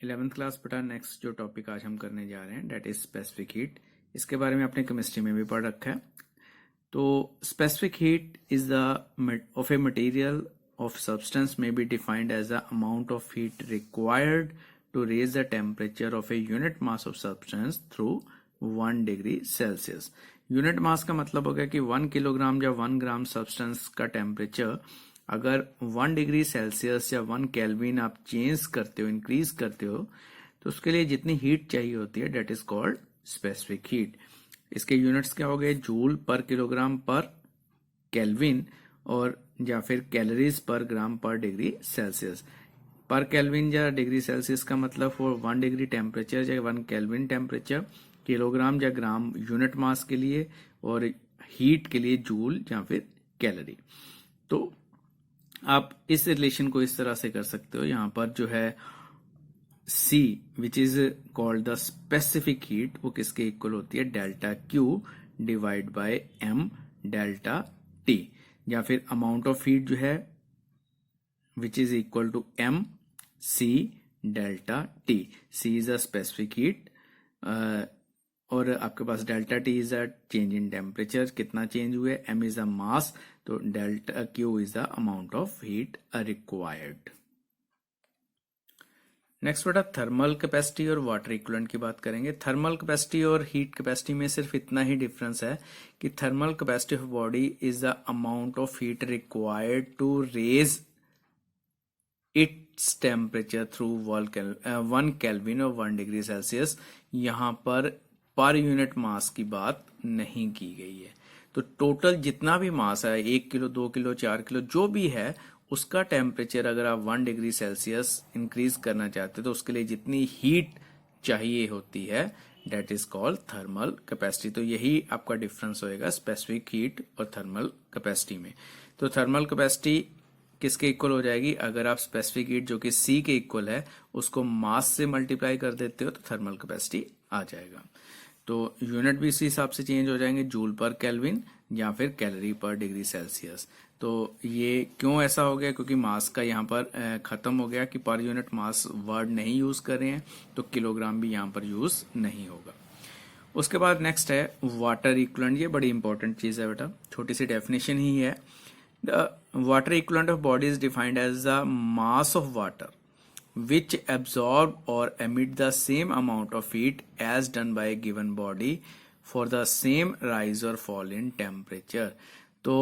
11th class बेटा next जो topic आज हम करने जा रहे हैं डेट इज स्पेसिफिक हीट। इसके बारे में आपने केमिस्ट्री में भी पढ़ रखा है। तो specific heat is the of a material of substance may be defined as the amount of heat required to raise the temperature of a unit mass of substance through 1 degree Celsius. Unit mass का मतलब हो गया कि 1 kilogram या 1 ग्राम substance का temperature अगर 1 degree Celsius या 1 kelvin आप चेंज करते हो, इंक्रीज करते हो, तो उसके लिए जितनी हीट चाहिए होती है that is called specific heat. इसके यूनिट्स क्या हो गए? जूल पर किलोग्राम पर केल्विन और या फिर कैलोरीज पर ग्राम पर डिग्री सेल्सियस। पर केल्विन या डिग्री सेल्सियस का मतलब फॉर 1 डिग्री टेम्परेचर या 1 केल्विन टेम्परेचर, किलोग्राम या ग्राम यूनिट मास के लिए, और हीट के लिए जूल या फिर कैलोरी। तो आप इस रिलेशन को इस तरह से कर सकते हो। यहां पर जो है C which is called the specific heat, वो किसके इक्वल होती है? Delta Q divide by M delta T। या फिर अमाउंट ऑफ हीट जो है which is equal to M C delta T। C is a specific heat और आपके पास delta T is a change in temperature, कितना चेंज हुए। M is a mass, तो delta Q is the amount of heat required. Next बेटा thermal capacity और water equivalent की बात करेंगे। थर्मल कैपेसिटी और हीट कैपेसिटी में सिर्फ इतना ही डिफरेंस है कि thermal capacity of body is the amount of heat required to raise its temperature through 1 kelvin और 1 डिग्री सेल्सियस। यहां पर यूनिट मास की बात नहीं की गई है। तो टोटल जितना भी मास है, 1 किलो, 2 किलो, 4 किलो, जो भी है, उसका टेम्परेचर अगर आप 1 डिग्री सेल्सियस इंक्रीज करना चाहते हो तो उसके लिए जितनी हीट चाहिए होती है that is called thermal capacity. तो यही आपका डिफरेंस होएगा स्पेसिफिक हीट और थर्मल कैपेसिटी में। तो थर्मल कैपेसिटी किसके इक्वल हो जाएगी? अगर आप स्पेसिफिक हीट जो कि C के इक्वल है उसको मास से मल्टीप्लाई कर देते हो तो थर्मल कैपेसिटी आ जाएगा। तो यूनिट भी इसी हिसाब से चेंज हो जाएंगे, जूल पर केल्विन या फिर कैलोरी पर डिग्री सेल्सियस। तो ये क्यों ऐसा हो गया? क्योंकि मास का यहाँ पर खत्म हो गया कि पर यूनिट मास वर्ड नहीं यूज कर रहे हैं, तो किलोग्राम भी यहाँ पर यूज नहीं होगा। उसके बाद नेक्स्ट है वाटर इक्विवेलेंट। ये बड़ी इंपॉर्टेंट चीज है बेटा, छोटी सी डेफिनेशन ही है। The water equivalent of body is defined as the mass of water which absorb or emit the same amount of heat as done by a given body for the same rise or fall in temperature। तो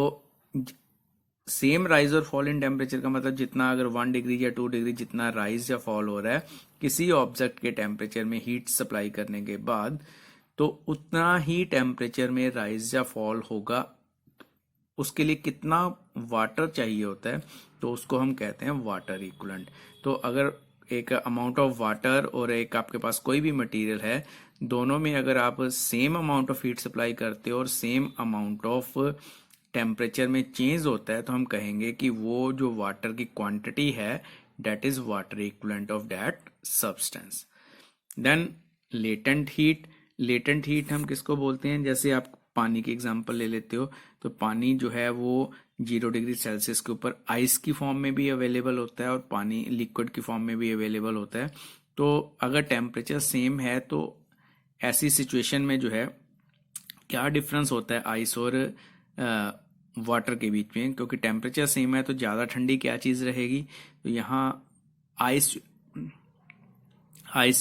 same rise और fall in temperature का मतलब जितना अगर 1 degree या 2 degree जितना rise या fall हो रहा है किसी ऑब्जेक्ट के टेम्परेचर में हीट सप्लाई करने के बाद, तो उतना ही टेम्परेचर में राइज या फॉल होगा। उसके लिए कितना वाटर चाहिए होता है तो उसको हम कहते हैं वाटर इक्विवेलेंट। तो अगर एक अमाउंट ऑफ वाटर और एक आपके पास कोई भी मटेरियल है, दोनों में अगर आप same amount of heat supply करते हो और सेम अमाउंट ऑफ टेम्परेचर में चेंज होता है, तो हम कहेंगे कि वो जो वाटर की क्वांटिटी है that is water equivalent of that substance. Then latent heat. Latent heat हम किसको बोलते हैं? जैसे आप पानी की एग्जांपल ले लेते हो, तो पानी जो है वो 0 डिग्री सेल्सियस के ऊपर आइस की फॉर्म में भी अवेलेबल होता है और पानी लिक्विड की फॉर्म में भी अवेलेबल होता है। तो अगर टेम्परेचर सेम है तो ऐसी सिचुएशन में जो है क्या डिफरेंस होता है आइस और वाटर के बीच में? क्योंकि टेम्परेचर सेम है तो ज्यादा ठंडी क्या चीज रहेगी? तो यहाँ आइस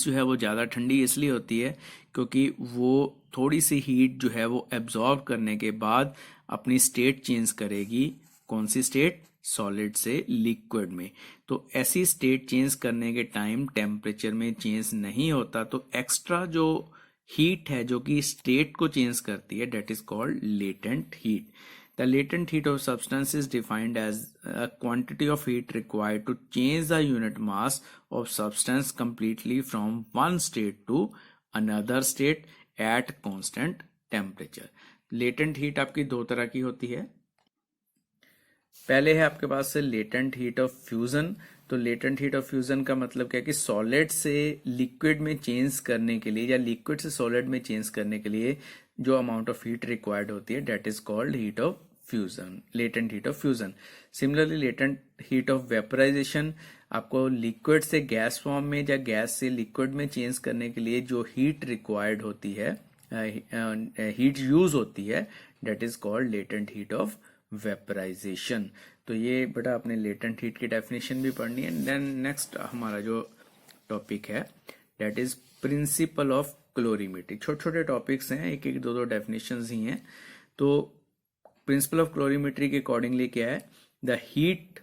जो है वो ज़्यादा ठंडी इसलिए होती है क्योंकि वो थोड़ी सी हीट जो है वो एब्जॉर्ब करने के बाद अपनी स्टेट चेंज करेगी। कौन सी स्टेट? सॉलिड से लिक्विड में। तो ऐसी स्टेट चेंज करने के टाइम टेम्परेचर में चेंज नहीं होता, तो एक्स्ट्रा जो हीट है जो कि स्टेट को चेंज करती है that is called latent heat. The latent heat of substance is defined as a quantity of heat required to change the unit mass of substance completely from one state to another state at constant temperature। latent heat आपकी दो तरह की होती है। पहले है आपके पास से लेटेंट हीट ऑफ फ्यूजन। तो लेटेंट हीट ऑफ फ्यूजन का मतलब क्या है कि सॉलिड से लिक्विड में चेंज करने के लिए या लिक्विड से सॉलिड में चेंज करने के लिए जो अमाउंट ऑफ हीट रिक्वायर्ड होती है that is called heat of fusion, latent heat of fusion. Similarly latent heat of vaporisation, आपको लिक्विड से गैस फॉर्म में या गैस से लिक्विड में चेंज करने के लिए जो हीट रिक्वायर्ड होती है, हीट यूज होती है, that is called latent heat of vaporisation. तो ये बेटा आपने लेटेंट हीट की डेफिनेशन भी पढ़नी है। देन नेक्स्ट हमारा जो टॉपिक है डेट इज प्रिंसिपल ऑफ क्लोरीमेट्री। छोटे छोटे टॉपिक्स हैं, एक एक दो दो डेफिनेशंस ही हैं। तो प्रिंसिपल ऑफ क्लोरीमेट्री के अकॉर्डिंगली क्या है, the heat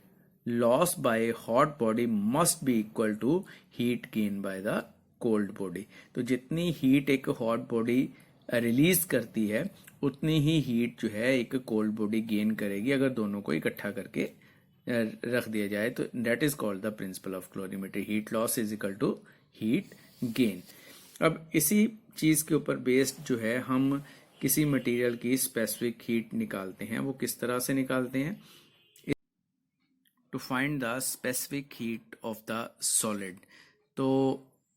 loss by hot body must be equal to heat gain by the cold body. तो जितनी हीट एक हॉट बॉडी रिलीज करती है उतनी ही हीट जो है एक कोल्ड बॉडी गेन करेगी अगर दोनों को इकट्ठा करके रख दिया जाए। तो that is called the principle of calorimetry, heat loss is equal to heat gain. अब इसी चीज के ऊपर बेस्ड जो है हम किसी मटेरियल की स्पेसिफिक हीट निकालते हैं। वो किस तरह से निकालते हैं, to find the specific heat of the solid. तो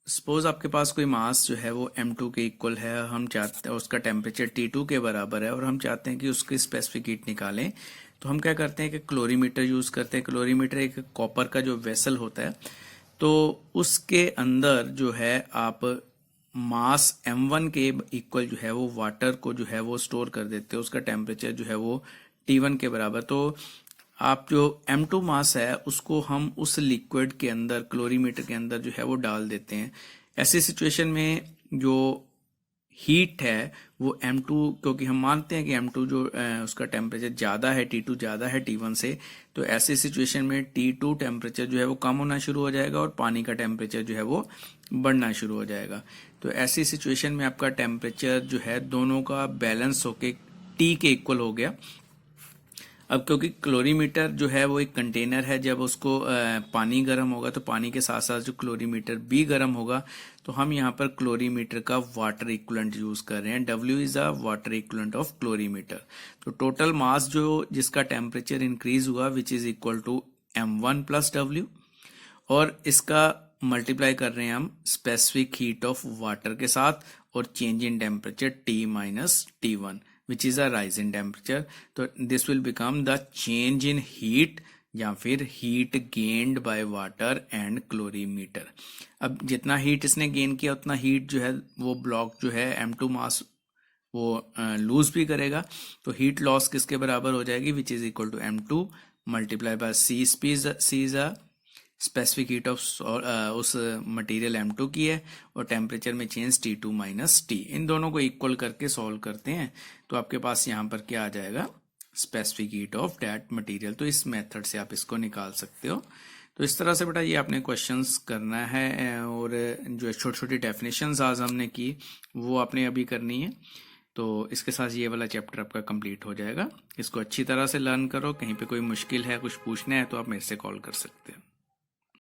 सपोज आपके पास कोई मास जो है वो m2 के इक्वल है, हम चाहते हैं उसका टेम्परेचर T2 के बराबर है और हम चाहते हैं कि उसकी स्पेसिफिक हीट निकालें। तो हम क्या करते हैं कि क्लोरीमीटर यूज करते हैं। क्लोरीमीटर एक कॉपर का जो वेसल होता है, तो उसके अंदर जो है आप मास m1 के इक्वल जो है वो वाटर को जो है वो स्टोर कर देते हो, उसका टेम्परेचर जो है वो T1 के बराबर। तो आप जो m2 मास है उसको हम उस लिक्विड के अंदर, क्लोरीमीटर के अंदर जो है वो डाल देते हैं। ऐसी सिचुएशन में जो हीट है वो m2, क्योंकि हम मानते हैं कि m2 जो उसका टेम्परेचर ज्यादा है, T2 ज्यादा है T1 से, तो ऐसी सिचुएशन में T2 टेम्परेचर जो है वो कम होना शुरू हो जाएगा और पानी का टेम्परेचर जो है वो बढ़ना शुरू हो जाएगा। तो ऐसी सिचुएशन में आपका टेम्परेचर जो है दोनों का बैलेंस होके T के इक्वल हो गया। अब क्योंकि क्लोरीमीटर जो है वो एक कंटेनर है, जब उसको पानी गर्म होगा तो पानी के साथ साथ जो क्लोरीमीटर भी गर्म होगा, तो हम यहाँ पर क्लोरीमीटर का वाटर इक्विवेलेंट यूज कर रहे हैं। W is a water equivalent of calorimeter. तो टोटल मास जो जिसका टेम्परेचर इंक्रीज हुआ which is equal to m1 plus W, और इसका मल्टीप्लाई कर रहे हैं हम स्पेसिफिक हीट ऑफ वाटर के साथ और change in temperature T minus T1 which is a rise in temperature। तो this will become the change in heat या फिर heat gained by water and calorimeter। अब जितना हीट इसने गेन किया उतना हीट जो है वो ब्लॉक जो है m2 मास वो लूज भी करेगा। तो हीट लॉस किसके बराबर हो जाएगी, which is equal to m2 multiply by C is a specific heat of उस मटेरियल m2 की है और टेम्परेचर में चेंज T2 माइनस T। इन दोनों को इक्वल करके सॉल्व करते हैं तो आपके पास यहाँ पर क्या आ जाएगा, specific heat of that material. तो इस मेथड से आप इसको निकाल सकते हो। तो इस तरह से बेटा ये आपने क्वेश्चंस करना है और जो छोटी छोटी डेफिनेशंस आज हमने की वो आपने अभी करनी है। तो इसके साथ ये वाला चैप्टर आपका कंप्लीट हो जाएगा। इसको अच्छी तरह से लर्न करो। कहीं पे कोई मुश्किल है, कुछ पूछना है तो आप मेरे से कॉल कर सकते हो।